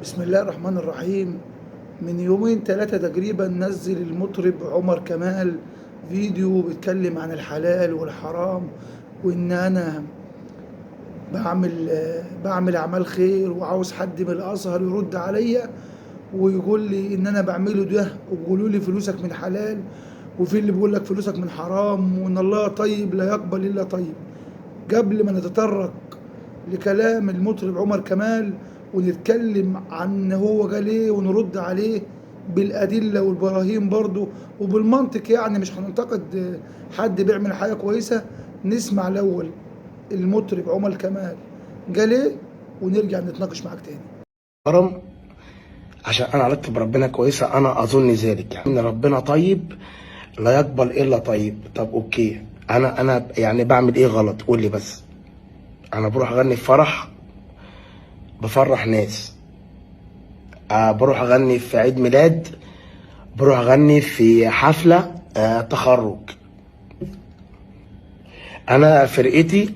بسم الله الرحمن الرحيم. من يومين ثلاثة تقريبا نزل المطرب عمر كمال فيديو بيتكلم عن الحلال والحرام، وإن أنا بعمل أعمال خير وعاوز حد من الأزهر يرد عليا ويقول لي إن أنا بعمله ده، ويقولوا لي فلوسك من حلال، وفي اللي بيقول لك فلوسك من حرام، وإن الله طيب لا يقبل إلا طيب. قبل ما نتطرق لكلام المطرب عمر كمال ونتكلم عن هو قال ايه ونرد عليه بالأدلة والبراهين برضه وبالمنطق، يعني مش هننتقد حد بيعمل حاجة كويسة. نسمع الأول المطرب عمر كمال قال ايه ونرجع نتناقش معاك تاني. حرام عشان انا علاقتي بربنا كويسه، انا اظن ذلك، يعني ان ربنا طيب لا يقبل الا طيب. طب اوكي، انا يعني بعمل ايه غلط؟ قول لي بس. انا بروح اغني في فرح بفرح ناس، بروح اغني في عيد ميلاد، بروح اغني في حفله تخرج. انا فرقتي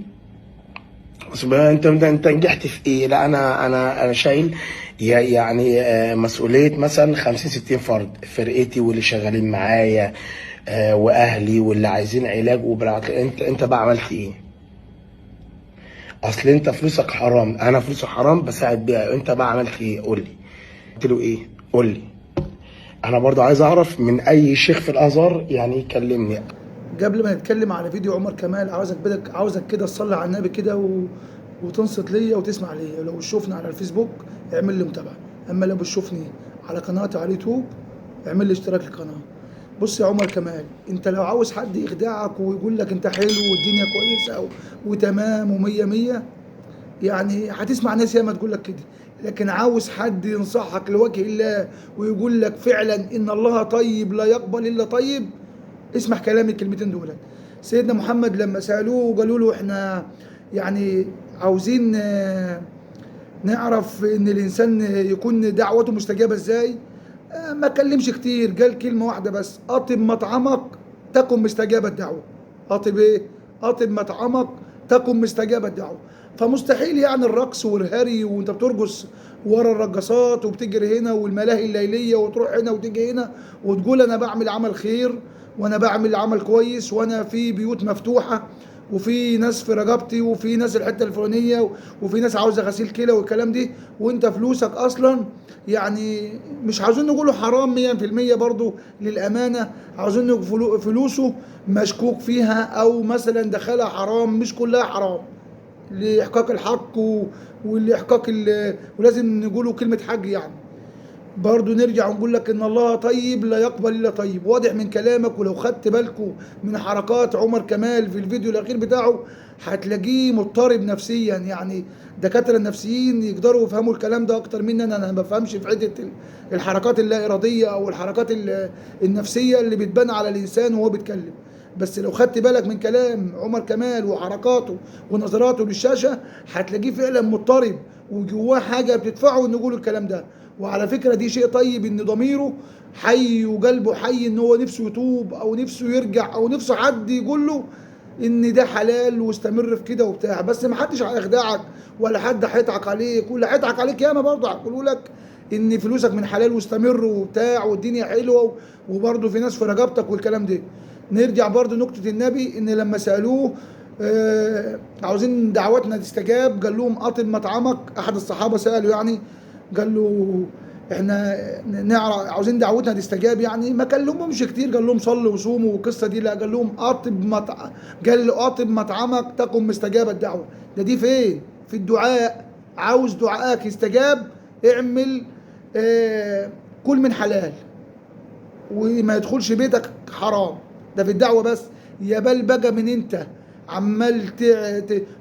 انت نجحت في ايه؟ لا، انا شايل يعني مسؤوليه مثلا 50 60 فرد، فرقتي واللي شغالين معايا واهلي واللي عايزين علاج وبالعكس. انت بقى عملت ايه؟ اصل انت فلوسك حرام، انا فلوسي حرام بساعد بيها، انت بقى عملت ايه؟ قول لي. قلت له ايه؟ قول لي. انا برضو عايز اعرف من اي شيخ في الازهر يعني يكلمني. قبل ما نتكلم على فيديو عمر كمال عاوزك كده تصلي على النبي كده وتنصت ليا وتسمع ليا. لو تشوفني على الفيسبوك اعمل لي متابعة، اما لو بتشوفني على قناتي على اليوتيوب اعمل لي اشتراك للقناة. بص يا عمر كمال، انت لو عاوز حد يخدعك ويقول لك انت حلو والدنيا كويسة وتمام ومية مية، يعني هتسمع ناس ياما تقول لك كده. لكن عاوز حد ينصحك لوجه الله ويقول لك فعلا ان الله طيب لا يقبل الا طيب، اسمع كلامي الكلمتين دول. سيدنا محمد لما سألوه وقالوا له احنا يعني عاوزين نعرف ان الانسان يكون دعوته مستجابة ازاي، ما كلمش كتير، قال كلمة واحدة بس: اطب مطعمك تكن مستجاب الدعوة. اطب ايه؟ اطب مطعمك تكن مستجاب الدعوة. فمستحيل يعني الرقص والهري وانت بترقص ورا الرقصات وبتجري هنا والملاهي الليلية وتروح هنا وتيجي هنا وتقول انا بعمل عمل خير وانا بعمل عمل كويس وانا في بيوت مفتوحة وفي ناس في رقبتي وفي ناس الحته الفلانيه وفي ناس عاوزه غسيل كلى والكلام دي، وانت فلوسك اصلا يعني مش عاوزين نقوله حرام 100% برضو للامانه، عاوزين نقول فلوسه مشكوك فيها او مثلا دخلها حرام، مش كلها حرام لاحقاق الحق والاحقاق ولازم نقوله كلمه حق يعني. برضو نرجع ونقول لك ان الله طيب لا يقبل الا طيب. واضح من كلامك، ولو خدت بالكم من حركات عمر كمال في الفيديو الاخير بتاعه هتلاقيه مضطرب نفسيا. يعني دكاتره النفسيين يقدروا يفهموا الكلام ده اكتر مني، انا ما بفهمش في حته الحركات اللا اراديه او الحركات النفسيه اللي بتبان على الانسان وهو بيتكلم. بس لو خدت بالك من كلام عمر كمال وحركاته ونظراته للشاشه هتلاقيه فعلا مضطرب وجواه حاجه بتدفعه انه يقول الكلام ده. وعلى فكرة دي شيء طيب ان ضميره حي وقلبه حي، ان هو نفسه يتوب او نفسه يرجع او نفسه حد يقول له ان ده حلال واستمر في كده وبتاع. بس ما حدش هيخدعك ولا حد هيضحك عليك، واللي هيضحك عليك ياما برضه هيقولوا لك ان فلوسك من حلال واستمر وبتاع والدنيا حلوه وبرضه في ناس في رقبتك والكلام ده. نرجع برضه نقطة النبي ان لما سألوه عاوزين دعوتنا تستجاب، قال لهم اطب مطعمك. احد الصحابة سألوا يعني قال له احنا نعرف عاوزين دعوتنا تستجاب، يعني ما كلمهمش كتير، قال لهم صلوا وصوموا والقصه دي لا، قال لهم قال له اطب مطعمك تكن مستجاب الدعوه. دي فين؟ في الدعاء. عاوز دعائك يستجاب اعمل كل من حلال وما يدخلش بيتك حرام، ده في الدعوه بس. يا بل بقى من انت عمال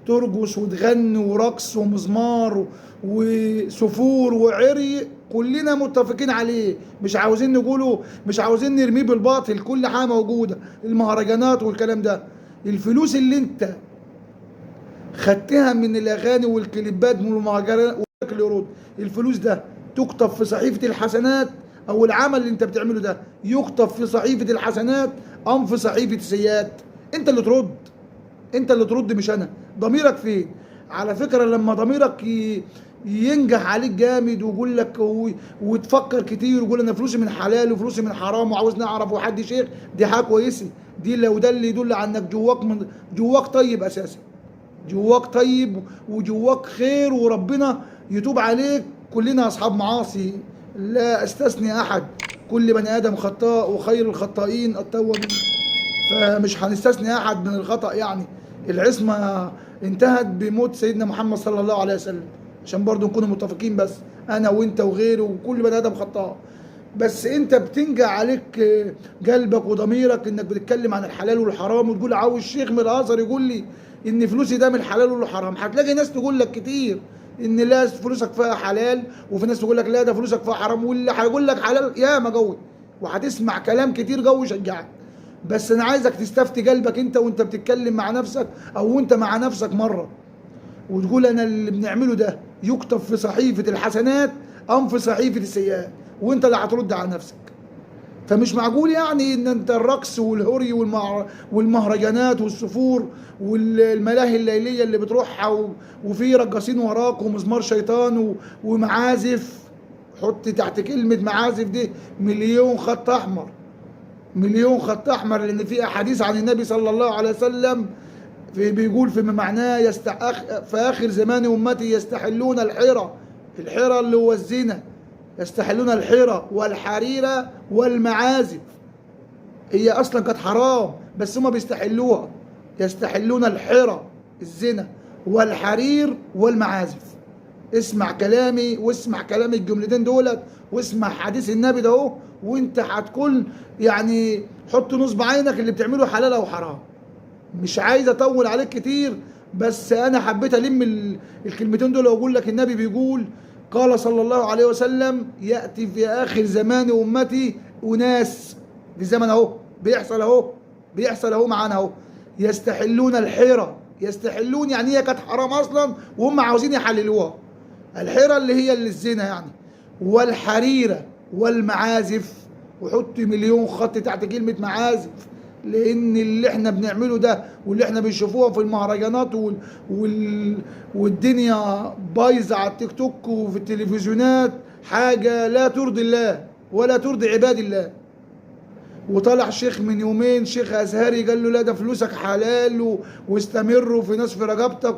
ترقص وتغني ورقص ومزمار وسفور وعري، كلنا متفقين عليه، مش عاوزين نقوله، مش عاوزين نرميه بالباطل، كل حاجه موجوده، المهرجانات والكلام ده. الفلوس اللي انت خدتها من الاغاني والكليبات من المهرجانات واليرود، الفلوس ده تكتب في صحيفه الحسنات، او العمل اللي انت بتعمله ده يكتب في صحيفه الحسنات ام في صحيفه السيئات؟ انت اللي ترد، انت اللي ترد مش انا. ضميرك فين؟ على فكره لما ضميرك ينجح عليك جامد ويقول لك وتفكر كتير ويقول انا فلوسي من حلال وفلوسي من حرام وعاوز نعرف وحد شيخ، دي حاجه كويسه. دي لو ده اللي يدل على انك جواك طيب اساسا، جواك طيب وجواك خير وربنا يتوب عليك. كلنا اصحاب معاصي لا استثني احد، كل بني ادم خطاء وخير الخطائين التوابين، فمش هنستثني احد من الخطأ. يعني العصمة انتهت بموت سيدنا محمد صلى الله عليه وسلم، عشان برضو نكون متفقين. بس انا وانت وغيره وكل بني ادم خطاء، بس انت بتنجع عليك قلبك وضميرك انك بتتكلم عن الحلال والحرام وتقول عاوز شيخ من الازهر يقول لي ان فلوسي ده من الحلال والحرام. هتلاقي ناس تقول لك كتير ان لا فلوسك فيها حلال، وفي ناس تقول لك لا ده فلوسك فيها حرام، واللي هيقول لك حلال يا ما قوي، وهتسمع كلام كتير قوي يشجعك. بس انا عايزك تستفتي قلبك انت وانت بتتكلم مع نفسك او انت مع نفسك مره، وتقول انا اللي بنعمله ده يكتب في صحيفه الحسنات ام في صحيفه السيئات، وانت اللي هترد على نفسك. فمش معقول يعني ان انت الرقص والهري والمهرجانات والسفور والملاهي الليليه اللي بتروحها وفي رقاصين وراك ومزمار شيطان ومعازف. حط تحت كلمه معازف دي مليون خط احمر، مليون خط احمر، لان في احاديث عن النبي صلى الله عليه وسلم بيقول فيما معناه في اخر زمان امتي يستحلون الحرى اللي هو الزنا، يستحلون الحرى والحريرة والمعازف. هي اصلا كانت حرام بس هم بيستحلوها، يستحلون الحرى الزنا والحرير والمعازف. اسمع كلامي واسمع كلام الجملتين دولت واسمع حديث النبي ده اهو، وانت هتكون يعني حط نصب عينك اللي بتعمله حلال او حرام. مش عايز اطول عليك كتير، بس انا حبيت الم الكلمتين دول واقول لك النبي بيقول قال صلى الله عليه وسلم ياتي في اخر زمان امتي اناس، في زمن اهو بيحصل اهو معانا اهو، يستحلون الحيرة. يستحلون يعني هي كانت حرام اصلا وهم عاوزين يحللوها، الحيرة اللي هي اللي الزنا يعني، والحريرة والمعازف. وحط مليون خط تحت كلمة معازف، لان اللي احنا بنعمله ده واللي احنا بنشوفوها في المهرجانات والدنيا بايظه على التيك توك وفي التلفزيونات حاجه لا ترضي الله ولا ترضي عباد الله. وطلع شيخ من يومين، شيخ ازهري، قال له لا ده فلوسك حلال واستمر، وفي ناس في رقبتك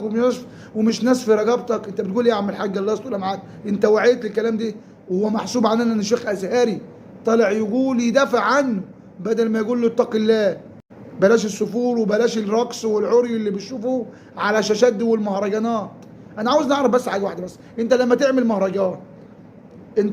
ومش ناس في رقبتك. انت بتقول ايه يا عم الحاج الله يستر معاك؟ انت وعيت للكلام ده؟ وهو محسوب عننا ان شيخ ازهري طلع يقول يدافع عنه بدل ما يقول له اتق الله، بلاش السفور وبلاش الرقص والعري اللي بتشوفوه على شاشات دي والمهرجانات. انا عاوز نعرف بس حاجه واحده بس، انت لما تعمل مهرجان،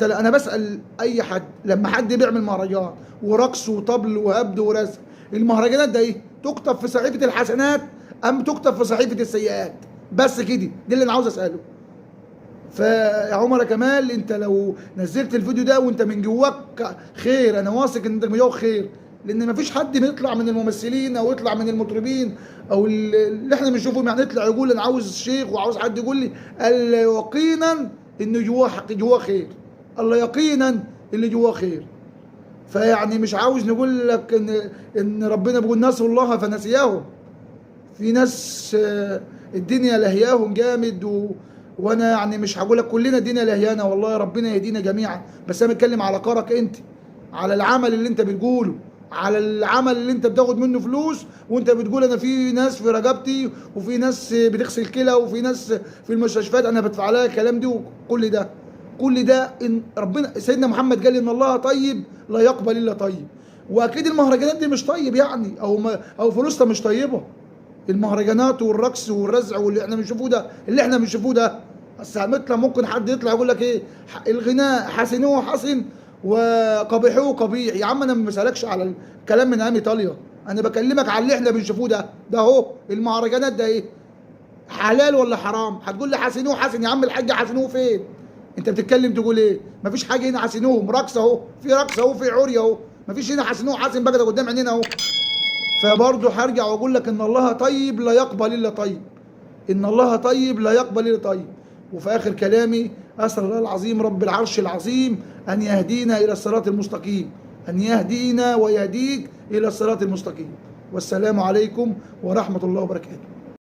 انا بسال اي حد، لما حد بيعمل مهرجان ورقص وطبل وهبد ورزق، المهرجانات ده ايه؟ تكتب في صحيفه الحسنات ام تكتب في صحيفه السيئات؟ بس كده، دي اللي انا عاوز اساله. فيا عمر كمال، انت لو نزلت الفيديو ده وانت من جواك خير، انا واثق ان انت من جواك خير، لان مفيش حد بيطلع من الممثلين او يطلع من المطربين او اللي احنا بنشوفهم يعني يطلع يقول انا عاوز شيخ وعاوز حد يقول لي الا يقينا انه جواه خير، الله يقينا اللي جواه خير. فيعني مش عاوز نقول لك ان ربنا بيقول نسوا الله فنسيهم. في ناس الدنيا لهياهم جامد وانا يعني مش هقول لك كلنا الدنيا لهيانه، والله ربنا يهدينا جميعا، بس انا بتكلم على قرك انت، على العمل اللي انت بتقوله، على العمل اللي انت بتاخد منه فلوس وانت بتقول انا في ناس في رقبتي وفي ناس بتغسل كلى وفي ناس في المستشفيات انا بدفع لها الكلام دي. وكل ده ان ربنا سيدنا محمد قال ان الله طيب لا يقبل الا طيب، واكيد المهرجانات دي مش طيب يعني او فلوسها مش طيبه. المهرجانات والرقص والرزع واللي احنا بنشوفوه ده بس مثلا ممكن حد يطلع يقول لك ايه الغناء حسنوه حسن وقبيحوه قبيح. يا عم انا ما بسالكش على الكلام من ايام ايطاليا، انا بكلمك على اللي احنا بنشوفوه ده اهو. المهرجانات ده ايه؟ حلال ولا حرام؟ هتقول لي حسنوه حسن، يا عم الحاج حسنوه فين؟ انت بتتكلم تقول ايه؟ مفيش حاجه هنا حسنوهم، رقص اهو، في رقص اهو، في عري اهو، مفيش هنا حسنوه حسن بقى ده قدام عينينا اهو. فبرضه هرجع واقول لك ان الله طيب لا يقبل الا طيب، ان الله طيب لا يقبل الا طيب. وفي اخر كلامي اسال الله العظيم رب العرش العظيم ان يهدينا الى الصراط المستقيم، ان يهدينا ويهديك الى الصراط المستقيم. والسلام عليكم ورحمه الله وبركاته.